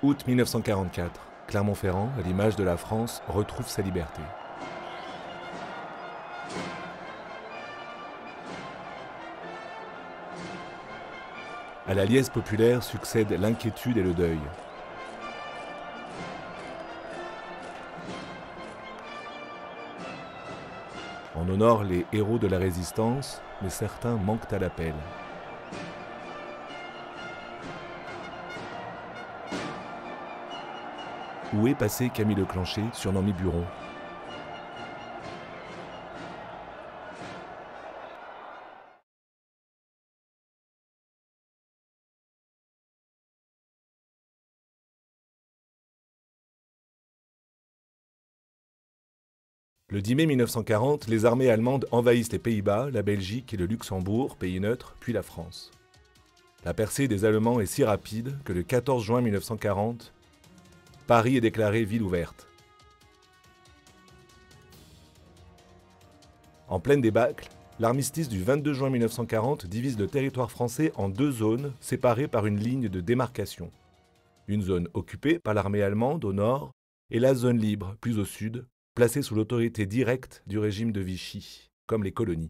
Août 1944, Clermont-Ferrand, à l'image de la France, retrouve sa liberté. À la liesse populaire succèdent l'inquiétude et le deuil. On honore les héros de la résistance, mais certains manquent à l'appel. Où est passé Camille Leclanché, surnommé Buron? Le 10 mai 1940, les armées allemandes envahissent les Pays-Bas, la Belgique et le Luxembourg, pays neutre, puis la France. La percée des Allemands est si rapide que le 14 juin 1940, Paris est déclarée ville ouverte. En pleine débâcle, l'armistice du 22 juin 1940 divise le territoire français en deux zones séparées par une ligne de démarcation. Une zone occupée par l'armée allemande au nord et la zone libre, plus au sud, placée sous l'autorité directe du régime de Vichy, comme les colonies.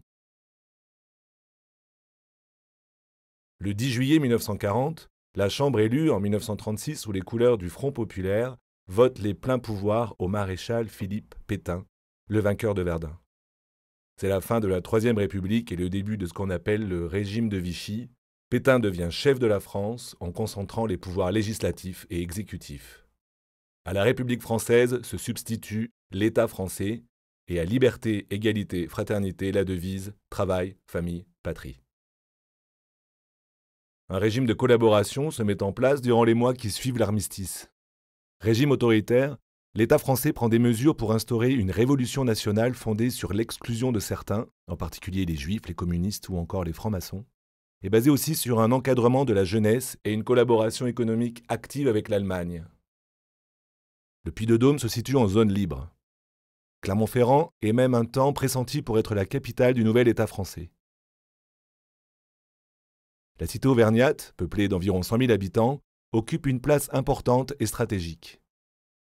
Le 10 juillet 1940, la Chambre élue en 1936 sous les couleurs du Front populaire vote les pleins pouvoirs au maréchal Philippe Pétain, le vainqueur de Verdun. C'est la fin de la Troisième République et le début de ce qu'on appelle le régime de Vichy. Pétain devient chef de la France en concentrant les pouvoirs législatifs et exécutifs. À la République française se substitue l'État français et à liberté, égalité, fraternité, la devise travail, famille, patrie. Un régime de collaboration se met en place durant les mois qui suivent l'armistice. Régime autoritaire, l'État français prend des mesures pour instaurer une révolution nationale fondée sur l'exclusion de certains, en particulier les juifs, les communistes ou encore les francs-maçons, et basée aussi sur un encadrement de la jeunesse et une collaboration économique active avec l'Allemagne. Le Puy-de-Dôme se situe en zone libre. Clermont-Ferrand est même un temps pressenti pour être la capitale du nouvel État français. La cité auvergnate, peuplée d'environ 100 000 habitants, occupe une place importante et stratégique.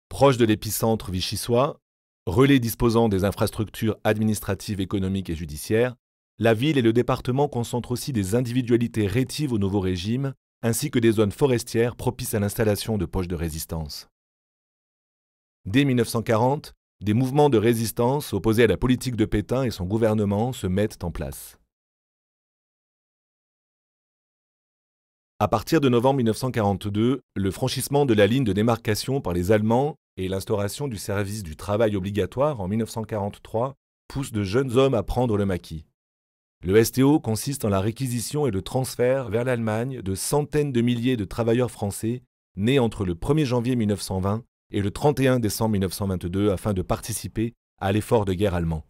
Proche de l'épicentre vichysois, relais disposant des infrastructures administratives, économiques et judiciaires, la ville et le département concentrent aussi des individualités rétives au nouveau régime, ainsi que des zones forestières propices à l'installation de poches de résistance. Dès 1940, des mouvements de résistance opposés à la politique de Pétain et son gouvernement se mettent en place. À partir de novembre 1942, le franchissement de la ligne de démarcation par les Allemands et l'instauration du service du travail obligatoire en 1943 poussent de jeunes hommes à prendre le maquis. Le STO consiste en la réquisition et le transfert vers l'Allemagne de centaines de milliers de travailleurs français nés entre le 1er janvier 1920 et le 31 décembre 1922 afin de participer à l'effort de guerre allemand.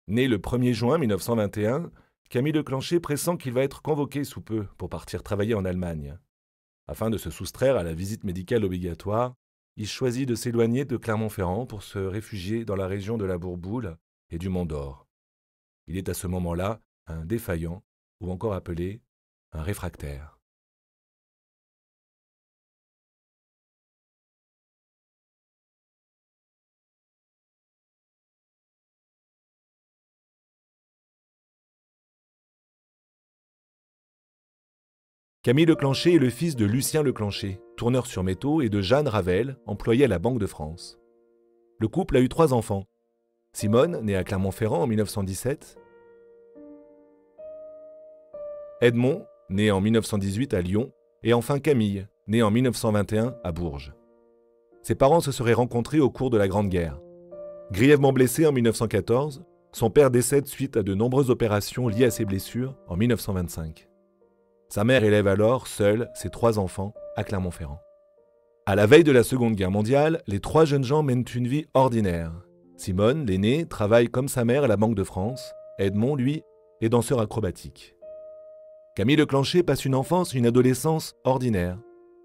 Né le 1er juin 1921, Camille Leclanché pressent qu'il va être convoqué sous peu pour partir travailler en Allemagne. Afin de se soustraire à la visite médicale obligatoire, il choisit de s'éloigner de Clermont-Ferrand pour se réfugier dans la région de la Bourboule et du Mont-d'Or. Il est à ce moment-là un défaillant, ou encore appelé un réfractaire. Camille Leclanché est le fils de Lucien Leclanché, tourneur sur métaux, et de Jeanne Ravel, employée à la Banque de France. Le couple a eu 3 enfants. Simone, née à Clermont-Ferrand en 1917. Edmond, né en 1918 à Lyon. Et enfin Camille, née en 1921 à Bourges. Ses parents se seraient rencontrés au cours de la Grande Guerre. Grièvement blessé en 1914, son père décède suite à de nombreuses opérations liées à ses blessures en 1925. Sa mère élève alors, seule, ses 3 enfants à Clermont-Ferrand. À la veille de la Seconde Guerre mondiale, les 3 jeunes gens mènent une vie ordinaire. Simone, l'aîné, travaille comme sa mère à la Banque de France. Edmond, lui, est danseur acrobatique. Camille Leclanché passe une enfance et une adolescence ordinaires.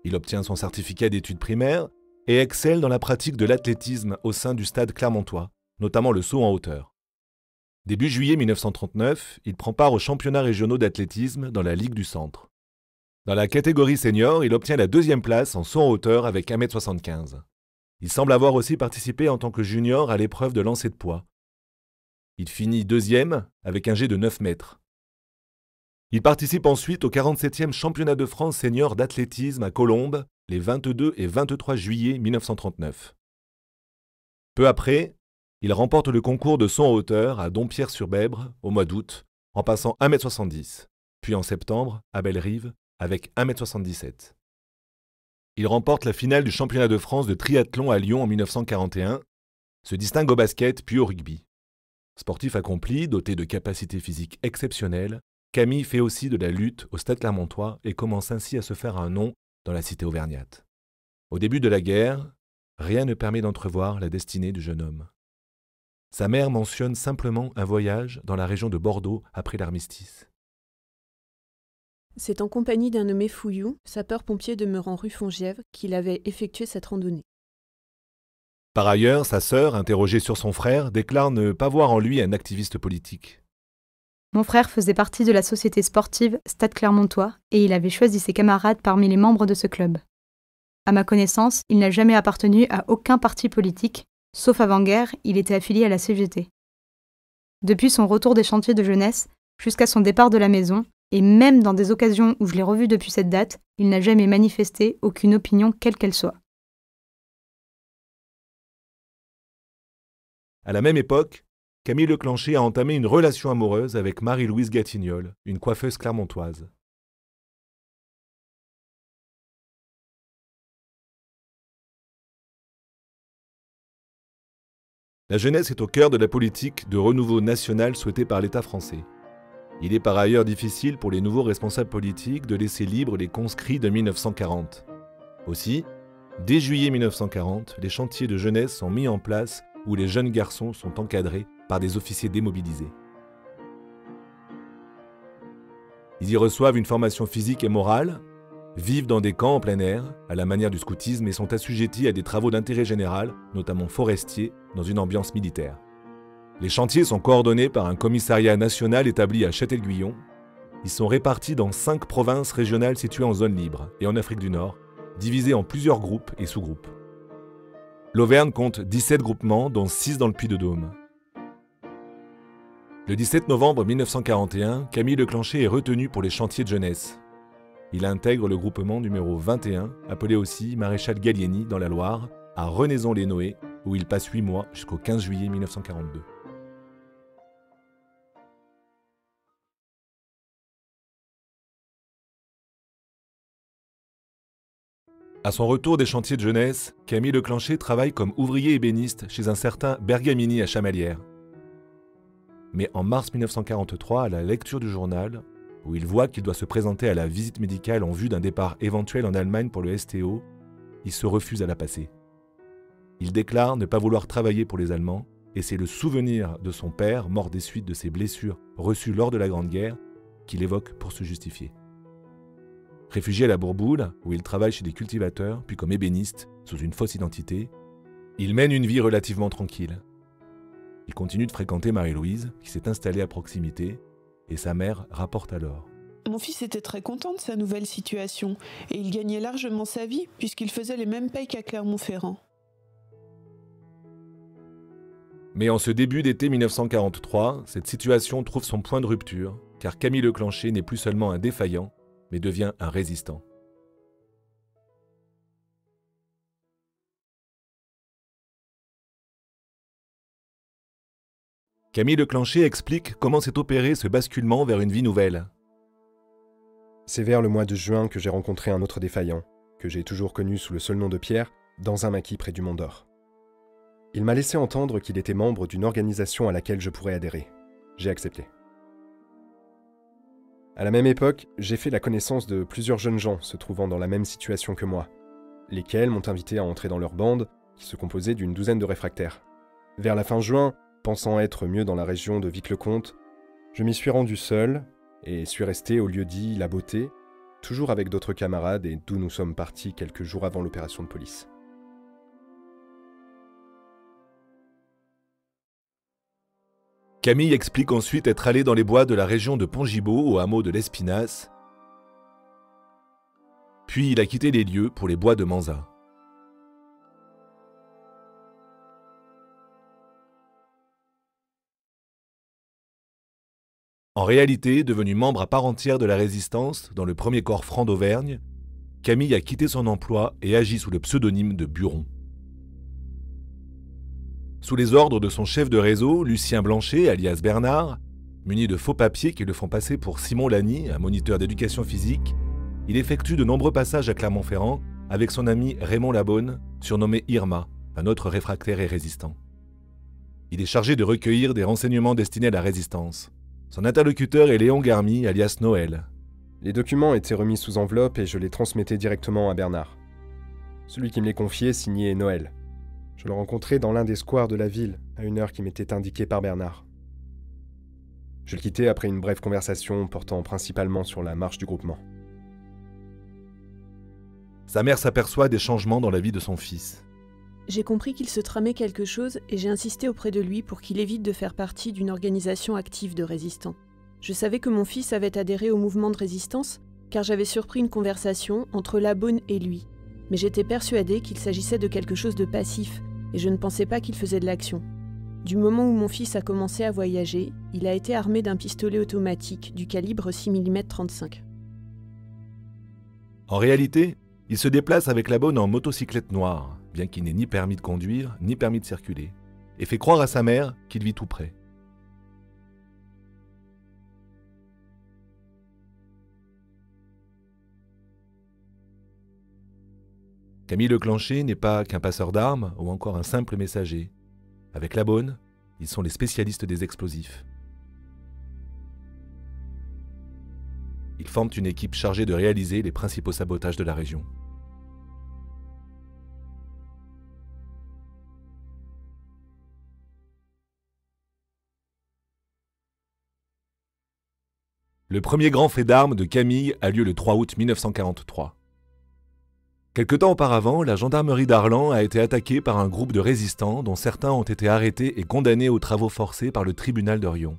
Il obtient son certificat d'études primaires et excelle dans la pratique de l'athlétisme au sein du stade clermontois, notamment le saut en hauteur. Début juillet 1939, il prend part aux championnats régionaux d'athlétisme dans la Ligue du Centre. Dans la catégorie senior, il obtient la 2e place en saut en hauteur avec 1,75 m. Il semble avoir aussi participé en tant que junior à l'épreuve de lancer de poids. Il finit 2e avec un jet de 9 mètres. Il participe ensuite au 47e championnat de France senior d'athlétisme à Colombes les 22 et 23 juillet 1939. Peu après, il remporte le concours de saut en hauteur à Dompierre-sur-Bèbre au mois d'août en passant 1,70 m, puis en septembre à Bellerive avec 1,77 m. Il remporte la finale du championnat de France de triathlon à Lyon en 1941, se distingue au basket puis au rugby. Sportif accompli, doté de capacités physiques exceptionnelles, Camille fait aussi de la lutte au Stade Clermontois et commence ainsi à se faire un nom dans la cité auvergnate. Au début de la guerre, rien ne permet d'entrevoir la destinée du jeune homme. Sa mère mentionne simplement un voyage dans la région de Bordeaux après l'armistice. C'est en compagnie d'un nommé Fouillou, sapeur-pompier demeurant rue Fongièvre, qu'il avait effectué cette randonnée. Par ailleurs, sa sœur, interrogée sur son frère, déclare ne pas voir en lui un activiste politique. Mon frère faisait partie de la société sportive Stade Clermontois et il avait choisi ses camarades parmi les membres de ce club. À ma connaissance, il n'a jamais appartenu à aucun parti politique, sauf avant-guerre, il était affilié à la CGT. Depuis son retour des chantiers de jeunesse, jusqu'à son départ de la maison, et même dans des occasions où je l'ai revu depuis cette date, il n'a jamais manifesté aucune opinion quelle qu'elle soit. À la même époque, Camille Leclanché a entamé une relation amoureuse avec Marie-Louise Gatignol, une coiffeuse clermontoise. La jeunesse est au cœur de la politique de renouveau national souhaitée par l'État français. Il est par ailleurs difficile pour les nouveaux responsables politiques de laisser libres les conscrits de 1940. Aussi, dès juillet 1940, les chantiers de jeunesse sont mis en place où les jeunes garçons sont encadrés par des officiers démobilisés. Ils y reçoivent une formation physique et morale, vivent dans des camps en plein air, à la manière du scoutisme, et sont assujettis à des travaux d'intérêt général, notamment forestiers, dans une ambiance militaire. Les chantiers sont coordonnés par un commissariat national établi à Châtel-Guyon. Ils sont répartis dans 5 provinces régionales situées en zone libre et en Afrique du Nord, divisés en plusieurs groupes et sous-groupes. L'Auvergne compte 17 groupements, dont 6 dans le Puy-de-Dôme. Le 17 novembre 1941, Camille Leclanché est retenu pour les chantiers de jeunesse. Il intègre le groupement numéro 21, appelé aussi Maréchal Gallieni dans la Loire, à Renaison-les-Noé, où il passe 8 mois jusqu'au 15 juillet 1942. À son retour des chantiers de jeunesse, Camille Leclanché travaille comme ouvrier ébéniste chez un certain Bergamini à Chamalières. Mais en mars 1943, à la lecture du journal, où il voit qu'il doit se présenter à la visite médicale en vue d'un départ éventuel en Allemagne pour le STO, il se refuse à la passer. Il déclare ne pas vouloir travailler pour les Allemands, et c'est le souvenir de son père, mort des suites de ses blessures reçues lors de la Grande Guerre, qu'il évoque pour se justifier. Réfugié à la Bourboule, où il travaille chez des cultivateurs, puis comme ébéniste, sous une fausse identité, il mène une vie relativement tranquille. Il continue de fréquenter Marie-Louise, qui s'est installée à proximité, et sa mère rapporte alors. Mon fils était très content de sa nouvelle situation, et il gagnait largement sa vie, puisqu'il faisait les mêmes payes qu'à Clermont-Ferrand. Mais en ce début d'été 1943, cette situation trouve son point de rupture, car Camille Leclanché n'est plus seulement un défaillant, mais devient un résistant. Camille Leclanché explique comment s'est opéré ce basculement vers une vie nouvelle. C'est vers le mois de juin que j'ai rencontré un autre défaillant, que j'ai toujours connu sous le seul nom de Pierre, dans un maquis près du Mont d'Or. Il m'a laissé entendre qu'il était membre d'une organisation à laquelle je pourrais adhérer. J'ai accepté. À la même époque, j'ai fait la connaissance de plusieurs jeunes gens se trouvant dans la même situation que moi, lesquels m'ont invité à entrer dans leur bande, qui se composait d'une douzaine de réfractaires. Vers la fin juin, pensant être mieux dans la région de Vic-le-Comte, je m'y suis rendu seul et suis resté au lieu dit La Beauté, toujours avec d'autres camarades et d'où nous sommes partis quelques jours avant l'opération de police. Camille explique ensuite être allé dans les bois de la région de Pont-Gibaud, au hameau de l'Espinasse. Puis il a quitté les lieux pour les bois de Manza. En réalité, devenu membre à part entière de la résistance dans le premier corps franc d'Auvergne, Camille a quitté son emploi et agit sous le pseudonyme de Buron. Sous les ordres de son chef de réseau, Lucien Blanchet, alias Bernard, muni de faux papiers qui le font passer pour Simon Lany, un moniteur d'éducation physique, il effectue de nombreux passages à Clermont-Ferrand avec son ami Raymond Labonne, surnommé Irma, un autre réfractaire et résistant. Il est chargé de recueillir des renseignements destinés à la résistance. Son interlocuteur est Léon Garmy, alias Noël. Les documents étaient remis sous enveloppe et je les transmettais directement à Bernard. Celui qui me les confiait signait Noël. Je le rencontrai dans l'un des squares de la ville, à une heure qui m'était indiquée par Bernard. Je le quittai après une brève conversation portant principalement sur la marche du groupement. Sa mère s'aperçoit des changements dans la vie de son fils. J'ai compris qu'il se tramait quelque chose et j'ai insisté auprès de lui pour qu'il évite de faire partie d'une organisation active de résistants. Je savais que mon fils avait adhéré au mouvement de résistance car j'avais surpris une conversation entre Labonne et lui. Mais j'étais persuadée qu'il s'agissait de quelque chose de passif et je ne pensais pas qu'il faisait de l'action. Du moment où mon fils a commencé à voyager, il a été armé d'un pistolet automatique du calibre 6 mm 35. En réalité, il se déplace avec Labonne en motocyclette noire, bien qu'il n'ait ni permis de conduire, ni permis de circuler, et fait croire à sa mère qu'il vit tout près. Camille Leclanché n'est pas qu'un passeur d'armes ou encore un simple messager. Avec Labonne, ils sont les spécialistes des explosifs. Ils forment une équipe chargée de réaliser les principaux sabotages de la région. Le premier grand fait d'armes de Camille a lieu le 3 août 1943. Quelque temps auparavant, la gendarmerie d'Arlan a été attaquée par un groupe de résistants dont certains ont été arrêtés et condamnés aux travaux forcés par le tribunal de Riom.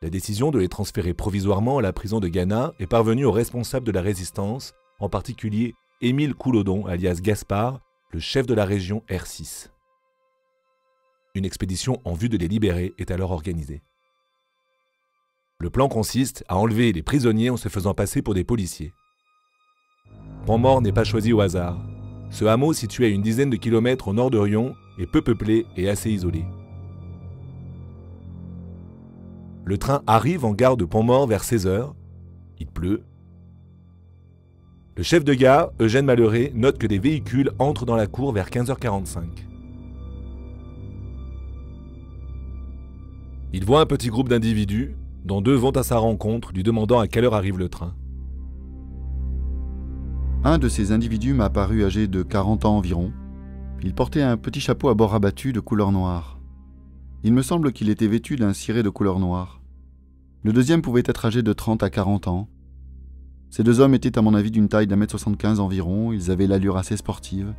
La décision de les transférer provisoirement à la prison de Gannat est parvenue aux responsables de la résistance, en particulier Émile Coulodon, alias Gaspard, le chef de la région R6. Une expédition en vue de les libérer est alors organisée. Le plan consiste à enlever les prisonniers en se faisant passer pour des policiers. Pont-Mort n'est pas choisi au hasard. Ce hameau, situé à une dizaine de kilomètres au nord de Riom, est peu peuplé et assez isolé. Le train arrive en gare de Pont-Mort vers 16h. Il pleut. Le chef de gare, Eugène Malheuré, note que des véhicules entrent dans la cour vers 15h45. Il voit un petit groupe d'individus, dont 2 vont à sa rencontre, lui demandant à quelle heure arrive le train. Un de ces individus m'a paru âgé de 40 ans environ. Il portait un petit chapeau à bord rabattu de couleur noire. Il me semble qu'il était vêtu d'un ciré de couleur noire. Le deuxième pouvait être âgé de 30 à 40 ans. Ces 2 hommes étaient à mon avis d'une taille d'1m75 environ, ils avaient l'allure assez sportive.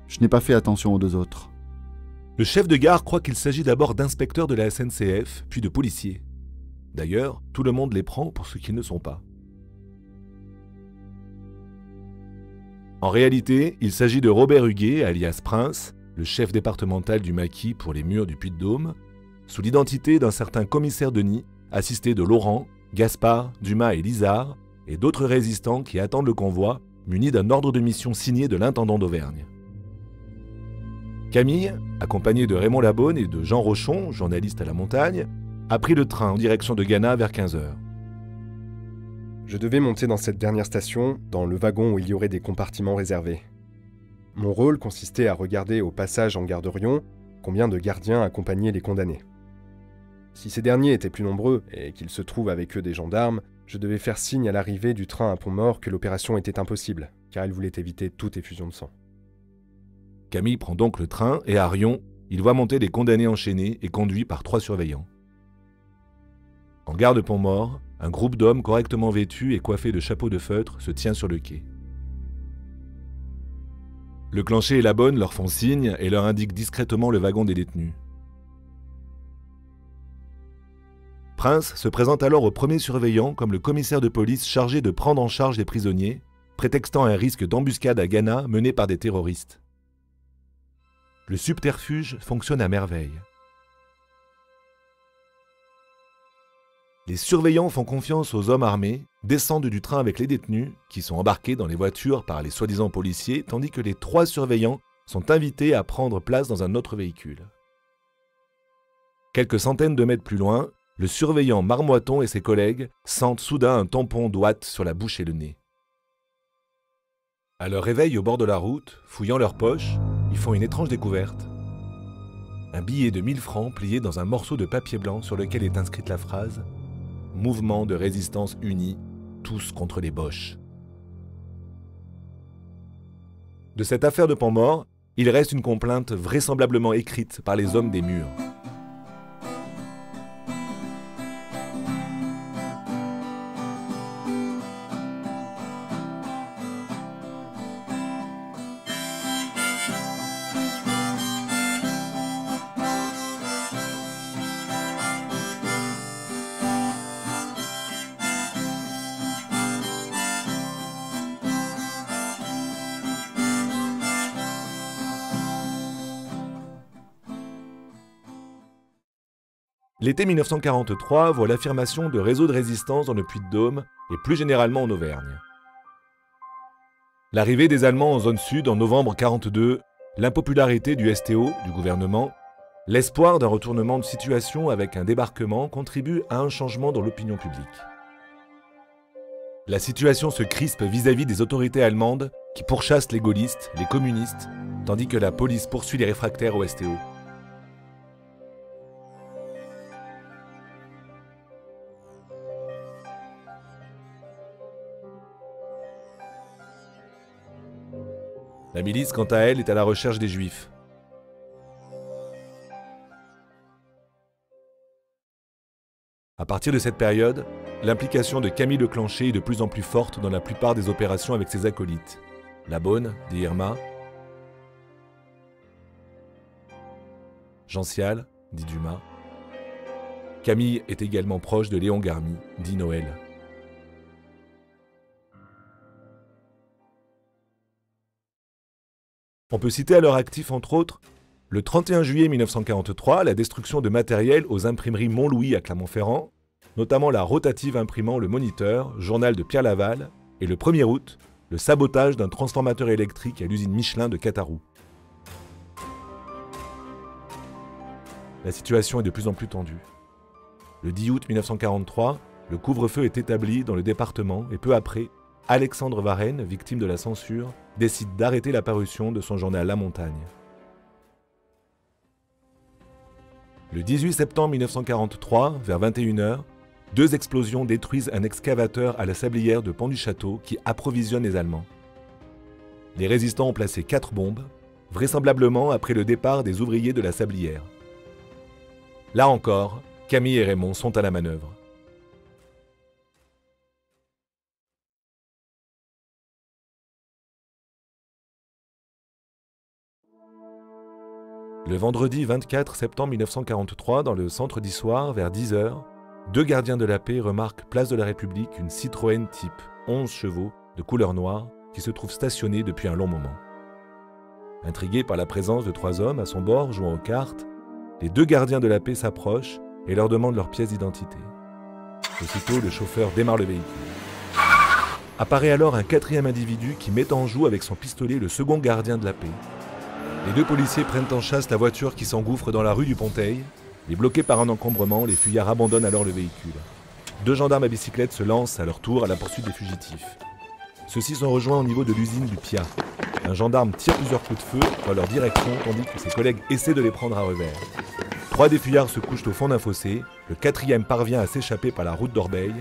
Je n'ai pas fait attention aux 2 autres. Le chef de gare croit qu'il s'agit d'abord d'inspecteurs de la SNCF, puis de policiers. D'ailleurs, tout le monde les prend pour ce qu'ils ne sont pas. En réalité, il s'agit de Robert Huguet, alias Prince, le chef départemental du maquis pour les murs du Puy-de-Dôme, sous l'identité d'un certain commissaire Denis, assisté de Laurent, Gaspard, Dumas et Lizard, et d'autres résistants qui attendent le convoi, munis d'un ordre de mission signé de l'intendant d'Auvergne. Camille, accompagné de Raymond Labonne et de Jean Rochon, journaliste à la montagne, a pris le train en direction de Gannat vers 15h. Je devais monter dans cette dernière station, dans le wagon où il y aurait des compartiments réservés. Mon rôle consistait à regarder au passage en gare de Riom combien de gardiens accompagnaient les condamnés. Si ces derniers étaient plus nombreux et qu'il se trouve avec eux des gendarmes, je devais faire signe à l'arrivée du train à Pont-Mort que l'opération était impossible, car il voulait éviter toute effusion de sang. Camille prend donc le train et à Riom, il voit monter les condamnés enchaînés et conduits par 3 surveillants. En gare de Pont-Mort, un groupe d'hommes correctement vêtus et coiffés de chapeaux de feutre se tient sur le quai. Leclanché et Labonne leur font signe et leur indiquent discrètement le wagon des détenus. Prince se présente alors au premier surveillant comme le commissaire de police chargé de prendre en charge les prisonniers, prétextant un risque d'embuscade à Ghana menée par des terroristes. Le subterfuge fonctionne à merveille. Les surveillants font confiance aux hommes armés, descendent du train avec les détenus, qui sont embarqués dans les voitures par les soi-disant policiers, tandis que les 3 surveillants sont invités à prendre place dans un autre véhicule. Quelques centaines de mètres plus loin, le surveillant Marmoiton et ses collègues sentent soudain un tampon d'ouate sur la bouche et le nez. À leur réveil au bord de la route, fouillant leurs poches, ils font une étrange découverte. Un billet de 1000 francs plié dans un morceau de papier blanc sur lequel est inscrite la phrase « Mouvement de résistance uni, tous contre les Boches ». De cette affaire de Pont-Mort, il reste une complainte vraisemblablement écrite par les hommes des murs. L'été 1943 voit l'affirmation de réseaux de résistance dans le Puy-de-Dôme et plus généralement en Auvergne. L'arrivée des Allemands en zone sud en novembre 1942, l'impopularité du STO, du gouvernement, l'espoir d'un retournement de situation avec un débarquement contribuent à un changement dans l'opinion publique. La situation se crispe vis-à-vis des autorités allemandes qui pourchassent les gaullistes, les communistes, tandis que la police poursuit les réfractaires au STO. La milice, quant à elle, est à la recherche des Juifs. À partir de cette période, l'implication de Camille Leclanché est de plus en plus forte dans la plupart des opérations avec ses acolytes. La Beaune, dit Irma, Jean Cial, dit Dumas. Camille est également proche de Léon Garmy, dit Noël. On peut citer à leur actif, entre autres, le 31 juillet 1943, la destruction de matériel aux imprimeries Mont-Louis à Clermont-Ferrand, notamment la rotative imprimant Le Moniteur, journal de Pierre Laval, et le 1er août, le sabotage d'un transformateur électrique à l'usine Michelin de Catarou. La situation est de plus en plus tendue. Le 10 août 1943, le couvre-feu est établi dans le département et peu après, Alexandre Varenne, victime de la censure, décide d'arrêter la parution de son journal La Montagne. Le 18 septembre 1943, vers 21h, 2 explosions détruisent un excavateur à la sablière de Pont-du-Château qui approvisionne les Allemands. Les résistants ont placé 4 bombes, vraisemblablement après le départ des ouvriers de la sablière. Là encore, Camille et Raymond sont à la manœuvre. Le vendredi 24 septembre 1943, dans le centre d'Issoire, vers 10h, 2 gardiens de la paix remarquent place de la République une Citroën type 11 chevaux de couleur noire qui se trouve stationnée depuis un long moment. Intrigués par la présence de 3 hommes à son bord jouant aux cartes, les 2 gardiens de la paix s'approchent et leur demandent leurs pièces d'identité. Aussitôt, le chauffeur démarre le véhicule. Apparaît alors un 4e individu qui met en joue avec son pistolet le second gardien de la paix. Les 2 policiers prennent en chasse la voiture qui s'engouffre dans la rue du Ponteil, et bloqués par un encombrement, les fuyards abandonnent alors le véhicule. 2 gendarmes à bicyclette se lancent à leur tour à la poursuite des fugitifs. Ceux-ci sont rejoints au niveau de l'usine du Pia. Un gendarme tire plusieurs coups de feu dans leur direction tandis que ses collègues essaient de les prendre à revers. 3 des fuyards se couchent au fond d'un fossé, le 4e parvient à s'échapper par la route d'Orbeil.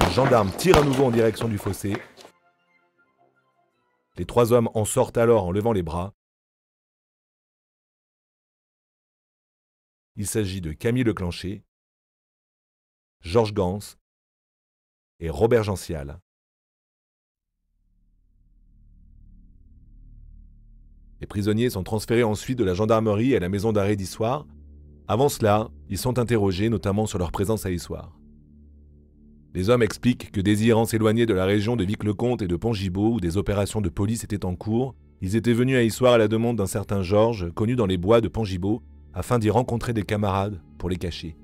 Le gendarme tire à nouveau en direction du fossé. Les 3 hommes en sortent alors en levant les bras. Il s'agit de Camille Leclanché, Georges Gans et Robert Jean Cial. Les prisonniers sont transférés ensuite de la gendarmerie à la maison d'arrêt d'Issoire. Avant cela, ils sont interrogés notamment sur leur présence à Issoire. Les hommes expliquent que désirant s'éloigner de la région de Vic-le-Comte et de Pont-Gibaud, où des opérations de police étaient en cours, ils étaient venus à Issoire à la demande d'un certain Georges, connu dans les bois de Pont-Gibaud, afin d'y rencontrer des camarades pour les cacher.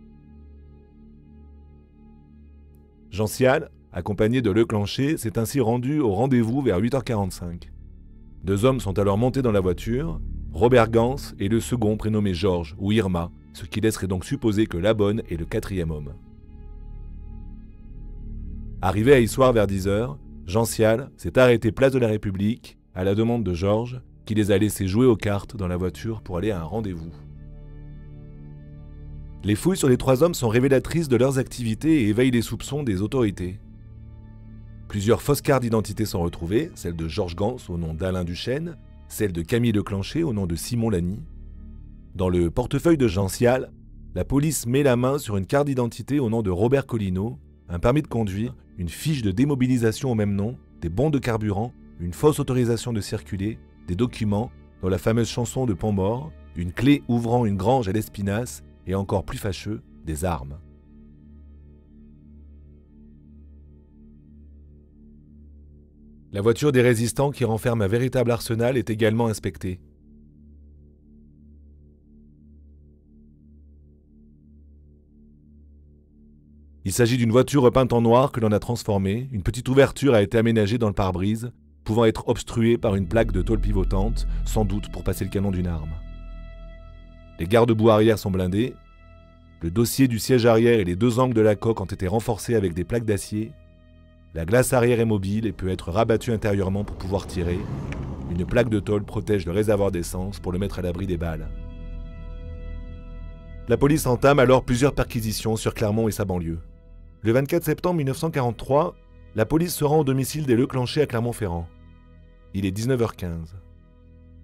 Jean Sial, accompagné de Leclanché, s'est ainsi rendu au rendez-vous vers 8h45. 2 hommes sont alors montés dans la voiture, Robert Gans et le second prénommé Georges ou Irma, ce qui laisserait donc supposer que la bonne est le 4e homme. Arrivé à Issoire vers 10h, Jean Sial s'est arrêté place de la République à la demande de Georges, qui les a laissés jouer aux cartes dans la voiture pour aller à un rendez-vous. Les fouilles sur les 3 hommes sont révélatrices de leurs activités et éveillent les soupçons des autorités. Plusieurs fausses cartes d'identité sont retrouvées, celle de Georges Gans au nom d'Alain Duchesne, celle de Camille Leclanché au nom de Simon Lany. Dans le portefeuille de Jean Sial, la police met la main sur une carte d'identité au nom de Robert Collineau, un permis de conduire, une fiche de démobilisation au même nom, des bons de carburant, une fausse autorisation de circuler, des documents, dans la fameuse chanson de Pont-Mort, une clé ouvrant une grange à l'Espinasse et encore plus fâcheux, des armes. La voiture des résistants qui renferme un véritable arsenal est également inspectée. Il s'agit d'une voiture repeinte en noir que l'on a transformée. Une petite ouverture a été aménagée dans le pare-brise, pouvant être obstruée par une plaque de tôle pivotante, sans doute pour passer le canon d'une arme. Les garde-boue arrière sont blindés. Le dossier du siège arrière et les 2 angles de la coque ont été renforcés avec des plaques d'acier. La glace arrière est mobile et peut être rabattue intérieurement pour pouvoir tirer. Une plaque de tôle protège le réservoir d'essence pour le mettre à l'abri des balles. La police entame alors plusieurs perquisitions sur Clermont et sa banlieue. Le 24 septembre 1943, la police se rend au domicile des Leclanché à Clermont-Ferrand. Il est 19h15.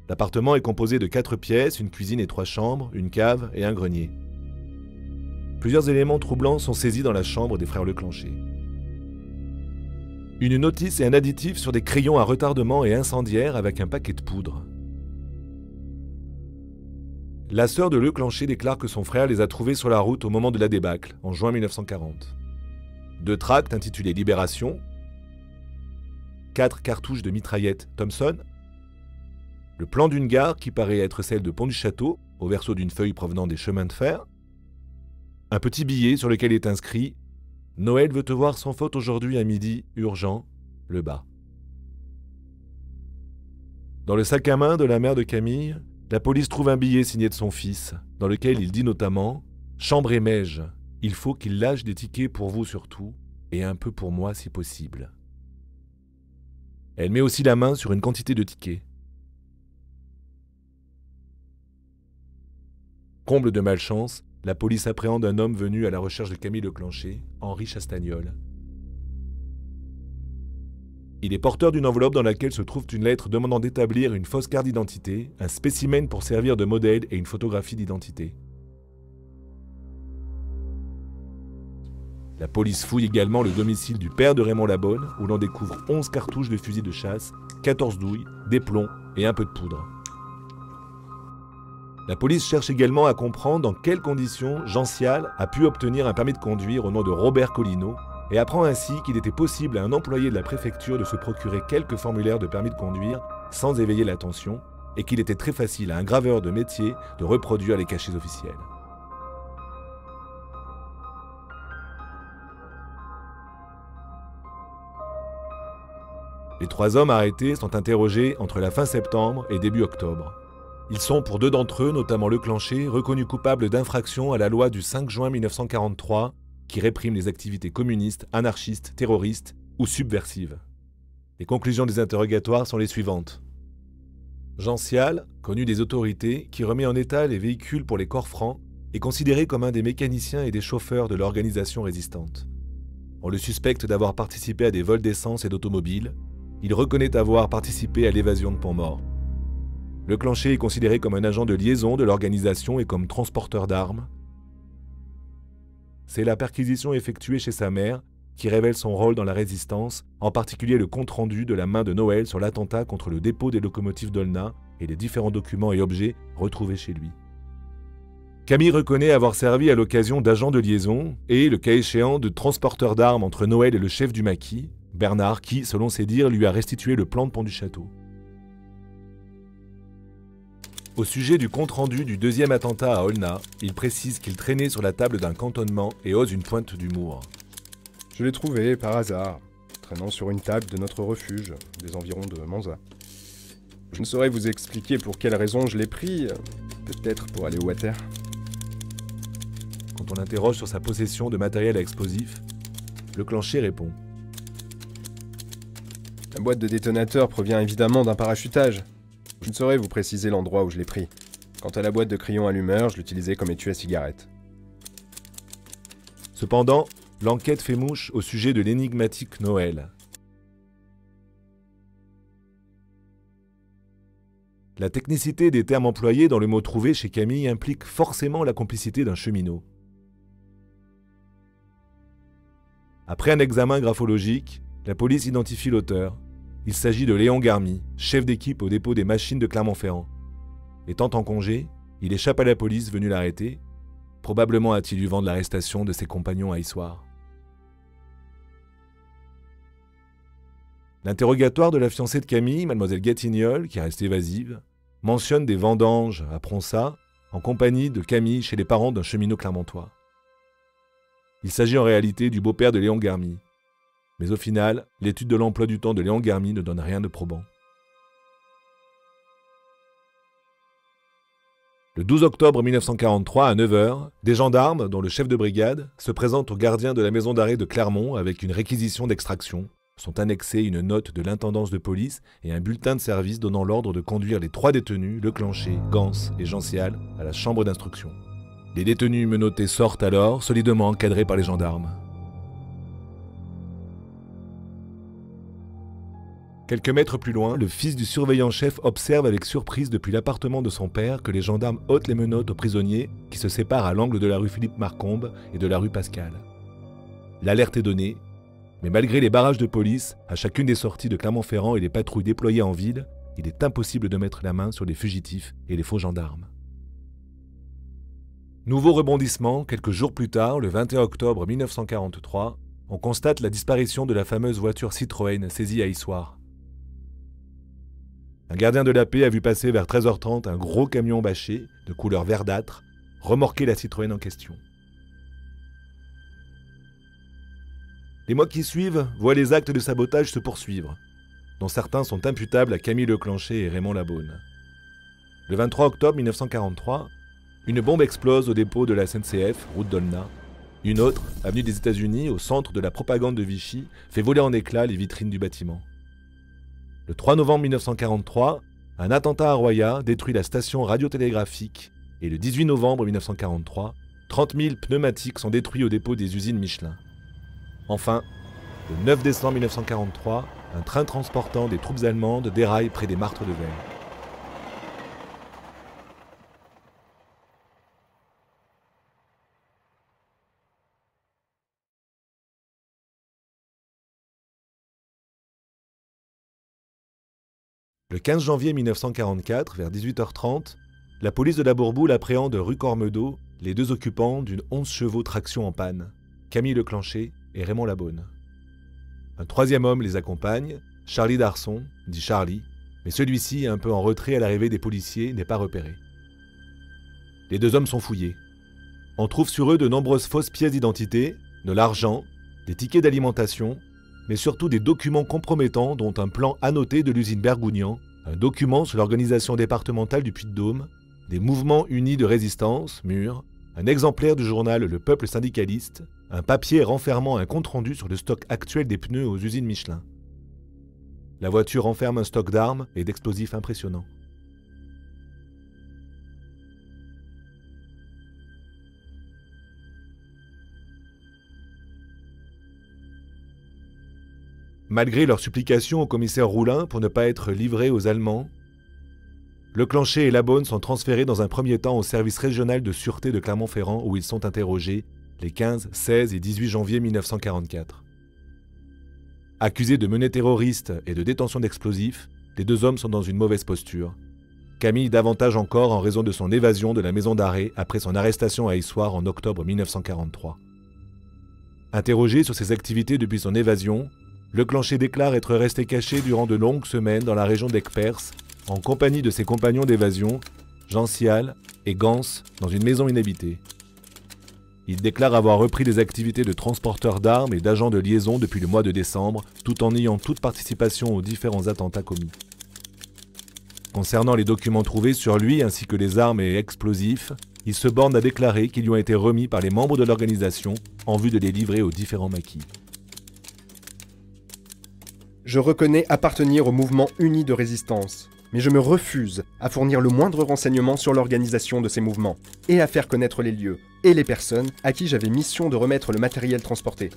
L'appartement est composé de 4 pièces, une cuisine et 3 chambres, une cave et un grenier. Plusieurs éléments troublants sont saisis dans la chambre des frères Leclanché. Une notice et un additif sur des crayons à retardement et incendiaires avec un paquet de poudre. La sœur de Leclanché déclare que son frère les a trouvés sur la route au moment de la débâcle, en juin 1940. 2 tracts intitulés Libération, 4 cartouches de mitraillette Thompson, le plan d'une gare qui paraît être celle de Pont-du-Château, au verso d'une feuille provenant des chemins de fer, un petit billet sur lequel est inscrit « Noël veut te voir sans faute aujourd'hui à midi, urgent, le bas ». Dans le sac à main de la mère de Camille, la police trouve un billet signé de son fils, dans lequel il dit notamment « Chambrez-Meige, il faut qu'il lâche des tickets pour vous surtout, et un peu pour moi si possible. » Elle met aussi la main sur une quantité de tickets. Comble de malchance, la police appréhende un homme venu à la recherche de Camille Leclanché, Henri Chastagnol. Il est porteur d'une enveloppe dans laquelle se trouve une lettre demandant d'établir une fausse carte d'identité, un spécimen pour servir de modèle et une photographie d'identité. La police fouille également le domicile du père de Raymond Labonne, où l'on découvre 11 cartouches de fusil de chasse, 14 douilles, des plombs et un peu de poudre. La police cherche également à comprendre dans quelles conditions Jean Sial a pu obtenir un permis de conduire au nom de Robert Collineau et apprend ainsi qu'il était possible à un employé de la préfecture de se procurer quelques formulaires de permis de conduire sans éveiller l'attention et qu'il était très facile à un graveur de métier de reproduire les cachets officiels. Les 3 hommes arrêtés sont interrogés entre la fin septembre et début octobre. Ils sont, pour 2 d'entre eux, notamment Leclanché, reconnus coupables d'infraction à la loi du 5 juin 1943 qui réprime les activités communistes, anarchistes, terroristes ou subversives. Les conclusions des interrogatoires sont les suivantes. Jean Sial, connu des autorités, qui remet en état les véhicules pour les corps francs, est considéré comme un des mécaniciens et des chauffeurs de l'organisation résistante. On le suspecte d'avoir participé à des vols d'essence et d'automobiles. Il reconnaît avoir participé à l'évasion de Pont-Mort. Leclanché est considéré comme un agent de liaison de l'organisation et comme transporteur d'armes. C'est la perquisition effectuée chez sa mère qui révèle son rôle dans la résistance, en particulier le compte-rendu de la main de Noël sur l'attentat contre le dépôt des locomotives d'Aulnat et les différents documents et objets retrouvés chez lui. Camille reconnaît avoir servi à l'occasion d'agent de liaison et, le cas échéant, de transporteur d'armes entre Noël et le chef du maquis, Bernard, qui, selon ses dires, lui a restitué le plan de pont du château. Au sujet du compte-rendu du deuxième attentat à Aulnat, il précise qu'il traînait sur la table d'un cantonnement et ose une pointe d'humour. Je l'ai trouvé, par hasard, traînant sur une table de notre refuge, des environs de Manza. Je ne saurais vous expliquer pour quelle raison je l'ai pris, peut-être pour aller au water. Quand on l'interroge sur sa possession de matériel à explosif, le clancher répond. La boîte de détonateur provient évidemment d'un parachutage. Je ne saurais vous préciser l'endroit où je l'ai pris. Quant à la boîte de crayon allumeur, je l'utilisais comme étui à cigarette. Cependant, l'enquête fait mouche au sujet de l'énigmatique Noël. La technicité des termes employés dans le mot trouvé chez Camille implique forcément la complicité d'un cheminot. Après un examen graphologique, la police identifie l'auteur. Il s'agit de Léon Garmy, chef d'équipe au dépôt des machines de Clermont-Ferrand. Étant en congé, il échappe à la police venue l'arrêter. Probablement a-t-il eu vent de l'arrestation de ses compagnons à Issoire. L'interrogatoire de la fiancée de Camille, mademoiselle Gatignolles, qui reste évasive, mentionne des vendanges à Pronsat, en compagnie de Camille chez les parents d'un cheminot clermontois. Il s'agit en réalité du beau-père de Léon Garmy. Mais au final, l'étude de l'emploi du temps de Léon Garmy ne donne rien de probant. Le 12 octobre 1943, à 9h, des gendarmes, dont le chef de brigade, se présentent aux gardiens de la maison d'arrêt de Clermont avec une réquisition d'extraction. Sont annexés une note de l'intendance de police et un bulletin de service donnant l'ordre de conduire les 3 détenus, Leclancher, Gans et Gential, à la chambre d'instruction. Les détenus menottés sortent alors, solidement encadrés par les gendarmes. Quelques mètres plus loin, le fils du surveillant-chef observe avec surprise depuis l'appartement de son père que les gendarmes ôtent les menottes aux prisonniers qui se séparent à l'angle de la rue Philippe-Marcombe et de la rue Pascal. L'alerte est donnée, mais malgré les barrages de police, à chacune des sorties de Clermont-Ferrand et les patrouilles déployées en ville, il est impossible de mettre la main sur les fugitifs et les faux gendarmes. Nouveau rebondissement, quelques jours plus tard, le 21 octobre 1943, on constate la disparition de la fameuse voiture Citroën saisie à Issoire. Un gardien de la paix a vu passer vers 13h30 un gros camion bâché, de couleur verdâtre, remorquer la Citroën en question. Les mois qui suivent voient les actes de sabotage se poursuivre, dont certains sont imputables à Camille Leclancher et Raymond Labonne. Le 23 octobre 1943, une bombe explose au dépôt de la SNCF, route d'Aulnat. Une autre, avenue des États-Unis, au centre de la propagande de Vichy, fait voler en éclats les vitrines du bâtiment. Le 3 novembre 1943, un attentat à Roya détruit la station radiotélégraphique et le 18 novembre 1943, 30 000 pneumatiques sont détruits au dépôt des usines Michelin. Enfin, le 9 décembre 1943, un train transportant des troupes allemandes déraille près des Martres de Verre. Le 15 janvier 1944, vers 18h30, la police de la Bourboule appréhende rue Cormedeau les 2 occupants d'une 11 chevaux traction en panne, Camille Leclancher et Raymond Labonne. Un 3e homme les accompagne, Charlie Darson, dit Charlie, mais celui-ci, un peu en retrait à l'arrivée des policiers, n'est pas repéré. Les 2 hommes sont fouillés. On trouve sur eux de nombreuses fausses pièces d'identité, de l'argent, des tickets d'alimentation, mais surtout des documents compromettants dont un plan annoté de l'usine Bergougnan, un document sur l'organisation départementale du Puy-de-Dôme, des mouvements unis de résistance, MUR, un exemplaire du journal Le Peuple syndicaliste, un papier renfermant un compte-rendu sur le stock actuel des pneus aux usines Michelin. La voiture renferme un stock d'armes et d'explosifs impressionnant. Malgré leurs supplications au commissaire Roulin pour ne pas être livrés aux Allemands, Leclancher et Labonne sont transférés dans un premier temps au service régional de sûreté de Clermont-Ferrand où ils sont interrogés les 15, 16 et 18 janvier 1944. Accusés de menées terroristes et de détention d'explosifs, les 2 hommes sont dans une mauvaise posture. Camille davantage encore en raison de son évasion de la maison d'arrêt après son arrestation à Issoire en octobre 1943. Interrogé sur ses activités depuis son évasion, Leclanché déclare être resté caché durant de longues semaines dans la région d'Aix-Pers, en compagnie de ses compagnons d'évasion, Jean Cial et Gans, dans une maison inhabitée. Il déclare avoir repris des activités de transporteur d'armes et d'agent de liaison depuis le mois de décembre, tout en niant toute participation aux différents attentats commis. Concernant les documents trouvés sur lui ainsi que les armes et explosifs, il se borne à déclarer qu'ils lui ont été remis par les membres de l'organisation en vue de les livrer aux différents maquis. Je reconnais appartenir au mouvement uni de résistance, mais je me refuse à fournir le moindre renseignement sur l'organisation de ces mouvements, et à faire connaître les lieux et les personnes à qui j'avais mission de remettre le matériel transporté.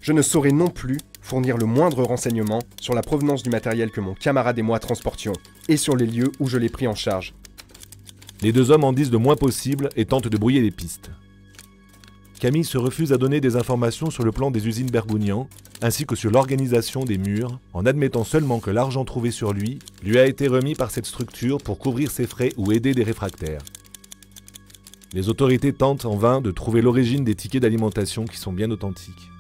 Je ne saurais non plus fournir le moindre renseignement sur la provenance du matériel que mon camarade et moi transportions, et sur les lieux où je l'ai pris en charge. Les deux hommes en disent le moins possible et tentent de brouiller les pistes. Camille se refuse à donner des informations sur le plan des usines Bergounian, ainsi que sur l'organisation des murs, en admettant seulement que l'argent trouvé sur lui a été remis par cette structure pour couvrir ses frais ou aider des réfractaires. Les autorités tentent en vain de trouver l'origine des tickets d'alimentation qui sont bien authentiques.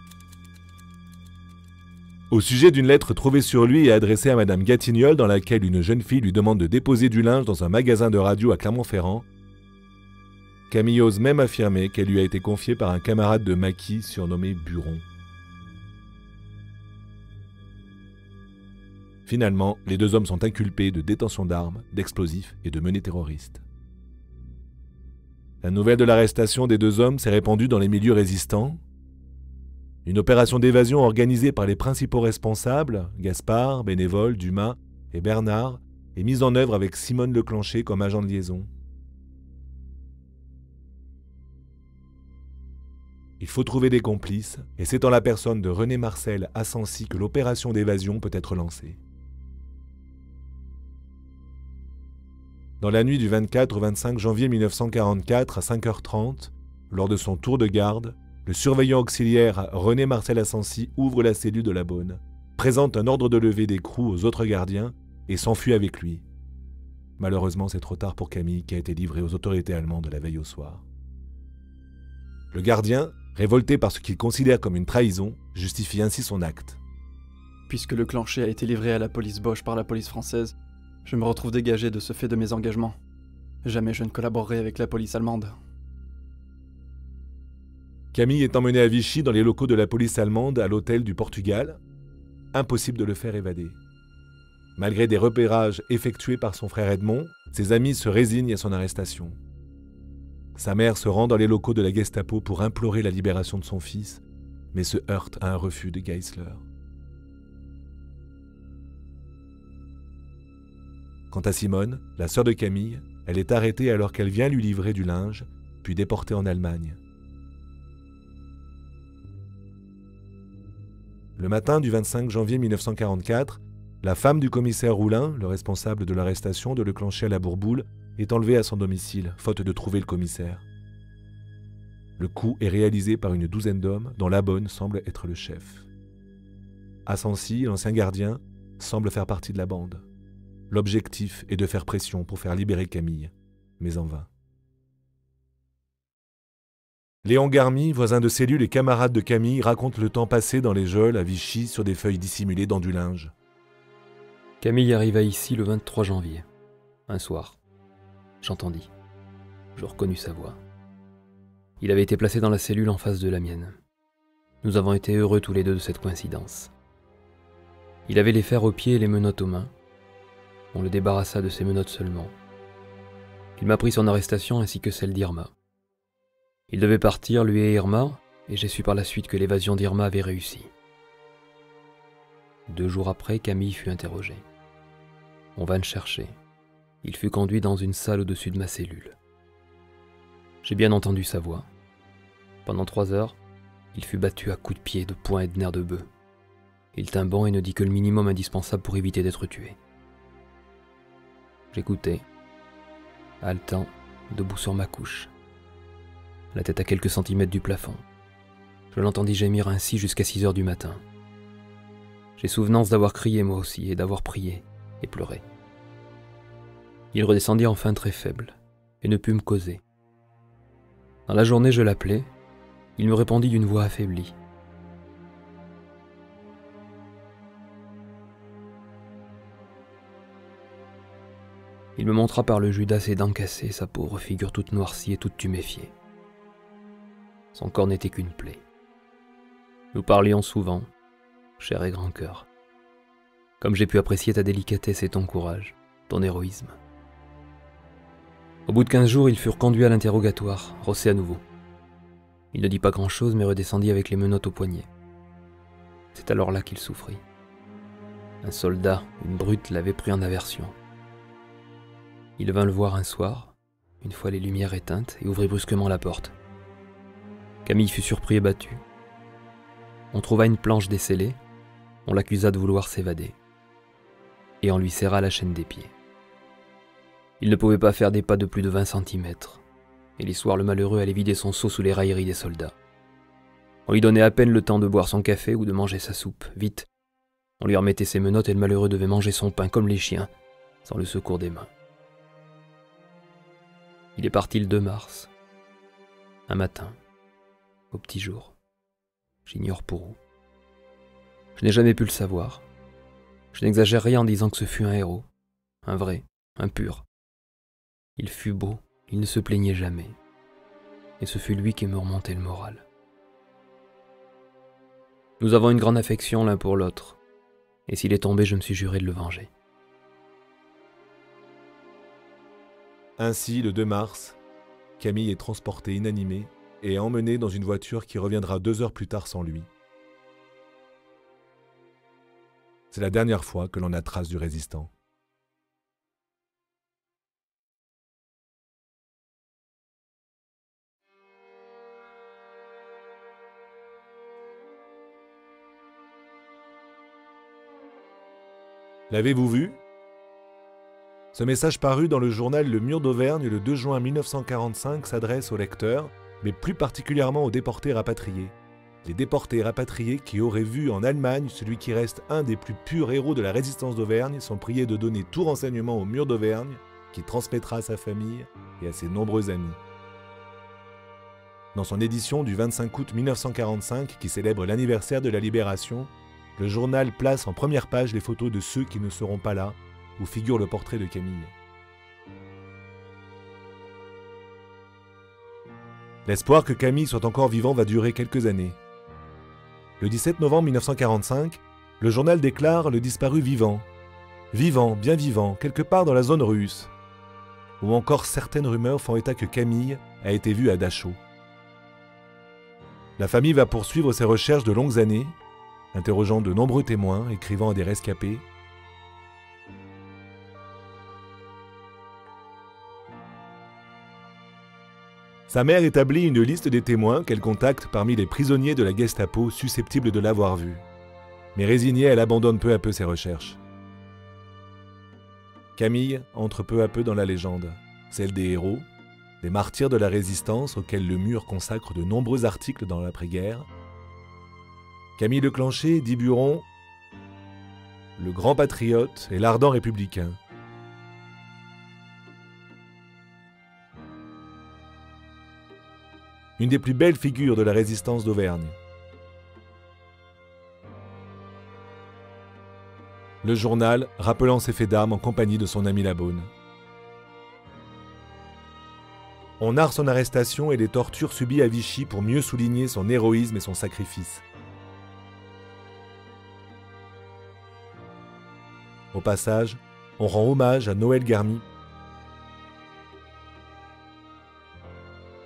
Au sujet d'une lettre trouvée sur lui et adressée à Madame Gatignolles dans laquelle une jeune fille lui demande de déposer du linge dans un magasin de radio à Clermont-Ferrand, Camille ose même affirmer qu'elle lui a été confiée par un camarade de maquis surnommé Buron. Finalement, les deux hommes sont inculpés de détention d'armes, d'explosifs et de menées terroristes. La nouvelle de l'arrestation des deux hommes s'est répandue dans les milieux résistants. Une opération d'évasion organisée par les principaux responsables, Gaspard, Bénévole, Dumas et Bernard, est mise en œuvre avec Simone Leclanché comme agent de liaison. Il faut trouver des complices, et c'est en la personne de René Marcel à Sancy que l'opération d'évasion peut être lancée. Dans la nuit du 24 au 25 janvier 1944 à 5h30, lors de son tour de garde, le surveillant auxiliaire René Marcel à Sancy ouvre la cellule de la Beaune, présente un ordre de levée d'écrou aux autres gardiens et s'enfuit avec lui. Malheureusement, c'est trop tard pour Camille qui a été livré aux autorités allemandes la veille au soir. Le gardien, révolté par ce qu'il considère comme une trahison, justifie ainsi son acte. Puisque Leclanché a été livré à la police Boche par la police française, je me retrouve dégagé de ce fait de mes engagements. Jamais je ne collaborerai avec la police allemande. Camille est emmené à Vichy dans les locaux de la police allemande à l'hôtel du Portugal. Impossible de le faire évader. Malgré des repérages effectués par son frère Edmond, ses amis se résignent à son arrestation. Sa mère se rend dans les locaux de la Gestapo pour implorer la libération de son fils, mais se heurte à un refus de Geisler. Quant à Simone, la sœur de Camille, elle est arrêtée alors qu'elle vient lui livrer du linge, puis déportée en Allemagne. Le matin du 25 janvier 1944, la femme du commissaire Roulin, le responsable de l'arrestation de Leclanché à la Bourboule, est enlevée à son domicile, faute de trouver le commissaire. Le coup est réalisé par une douzaine d'hommes, dont la Bonne semble être le chef. À Sancy, l'ancien gardien semble faire partie de la bande. L'objectif est de faire pression pour faire libérer Camille, mais en vain. Léon Garmy, voisin de cellule et camarade de Camille, raconte le temps passé dans les geôles à Vichy sur des feuilles dissimulées dans du linge. Camille arriva ici le 23 janvier, un soir. J'entendis. Je reconnus sa voix. Il avait été placé dans la cellule en face de la mienne. Nous avons été heureux tous les deux de cette coïncidence. Il avait les fers aux pieds et les menottes aux mains. On le débarrassa de ses menottes seulement. Il m'apprit son arrestation ainsi que celle d'Irma. Il devait partir, lui et Irma, et j'ai su par la suite que l'évasion d'Irma avait réussi. 2 jours après, Camille fut interrogé. On vint le chercher. Il fut conduit dans une salle au-dessus de ma cellule. J'ai bien entendu sa voix. Pendant 3 heures, il fut battu à coups de pied, de poing et de nerfs de bœuf. Il tint bon et ne dit que le minimum indispensable pour éviter d'être tué. J'écoutais, haletant, debout sur ma couche, la tête à quelques centimètres du plafond. Je l'entendis gémir ainsi jusqu'à 6 heures du matin. J'ai souvenance d'avoir crié moi aussi et d'avoir prié et pleuré. Il redescendit enfin très faible, et ne put me causer. Dans la journée, je l'appelai. Il me répondit d'une voix affaiblie. Il me montra par le Judas ses dents cassées, sa pauvre figure toute noircie et toute tuméfiée. Son corps n'était qu'une plaie. Nous parlions souvent, cher et grand cœur. Comme j'ai pu apprécier ta délicatesse et ton courage, ton héroïsme. Au bout de 15 jours, ils furent conduits à l'interrogatoire, rossés à nouveau. Il ne dit pas grand-chose, mais redescendit avec les menottes au poignet. C'est alors là qu'il souffrit. Un soldat, une brute, l'avait pris en aversion. Il vint le voir un soir, une fois les lumières éteintes, et ouvrit brusquement la porte. Camille fut surpris et battu. On trouva une planche descellée, on l'accusa de vouloir s'évader, et on lui serra la chaîne des pieds. Il ne pouvait pas faire des pas de plus de 20 cm, et les soirs le malheureux allait vider son seau sous les railleries des soldats. On lui donnait à peine le temps de boire son café ou de manger sa soupe, vite. On lui remettait ses menottes et le malheureux devait manger son pain comme les chiens, sans le secours des mains. Il est parti le 2 mars, un matin, au petit jour. J'ignore pour où. Je n'ai jamais pu le savoir. Je n'exagère rien en disant que ce fut un héros, un vrai, un pur. Il fut beau, il ne se plaignait jamais. Et ce fut lui qui me remontait le moral. Nous avons une grande affection l'un pour l'autre, et s'il est tombé, je me suis juré de le venger. Ainsi, le 2 mars, Camille est transporté inanimé et emmené dans une voiture qui reviendra 2 heures plus tard sans lui. C'est la dernière fois que l'on a trace du résistant. L'avez-vous vu ? Ce message paru dans le journal Le Mur d'Auvergne le 2 juin 1945 s'adresse aux lecteurs, mais plus particulièrement aux déportés rapatriés. Les déportés rapatriés qui auraient vu en Allemagne celui qui reste un des plus purs héros de la résistance d'Auvergne sont priés de donner tout renseignement au Mur d'Auvergne, qui transmettra à sa famille et à ses nombreux amis. Dans son édition du 25 août 1945, qui célèbre l'anniversaire de la Libération, le journal place en première page les photos de ceux qui ne seront pas là, où figure le portrait de Camille. L'espoir que Camille soit encore vivant va durer quelques années. Le 17 novembre 1945, le journal déclare le disparu vivant. Vivant, bien vivant, quelque part dans la zone russe. Ou encore certaines rumeurs font état que Camille a été vue à Dachau. La famille va poursuivre ses recherches de longues années, interrogeant de nombreux témoins, écrivant à des rescapés. Sa mère établit une liste des témoins qu'elle contacte parmi les prisonniers de la Gestapo susceptibles de l'avoir vu. Mais résignée, elle abandonne peu à peu ses recherches. Camille entre peu à peu dans la légende, celle des héros, des martyrs de la résistance auxquels le Mur consacre de nombreux articles dans l'après-guerre. Camille Leclanché, dit Buron, le grand patriote et l'ardent républicain. Une des plus belles figures de la résistance d'Auvergne. Le journal rappelant ses faits d'armes en compagnie de son ami Labaune. On narre son arrestation et les tortures subies à Vichy pour mieux souligner son héroïsme et son sacrifice. Au passage, on rend hommage à Noël Garmy.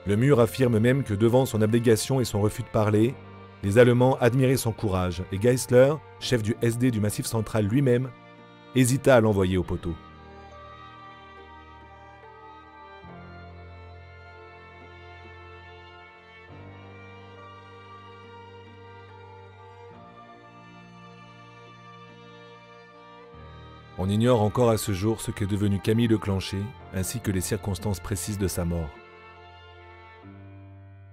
Le Mur affirme même que devant son abnégation et son refus de parler, les Allemands admiraient son courage et Geisler, chef du SD du Massif central lui-même, hésita à l'envoyer au poteau. On ignore encore à ce jour ce qu'est devenu Camille Leclanché, ainsi que les circonstances précises de sa mort.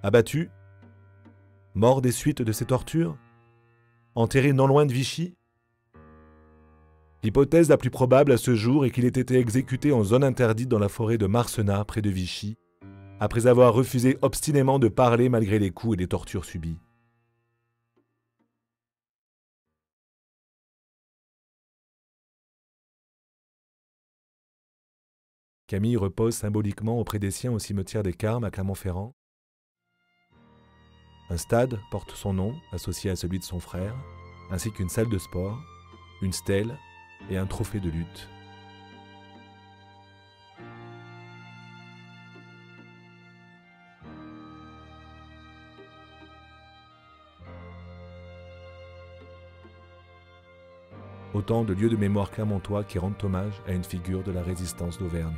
Abattu? Mort des suites de ses tortures? Enterré non loin de Vichy? L'hypothèse la plus probable à ce jour est qu'il ait été exécuté en zone interdite dans la forêt de Marcenat, près de Vichy, après avoir refusé obstinément de parler malgré les coups et les tortures subies. Camille repose symboliquement auprès des siens au cimetière des Carmes à Clermont-Ferrand. Un stade porte son nom, associé à celui de son frère, ainsi qu'une salle de sport, une stèle et un trophée de lutte. Autant de lieux de mémoire clermontois qui rendent hommage à une figure de la résistance d'Auvergne.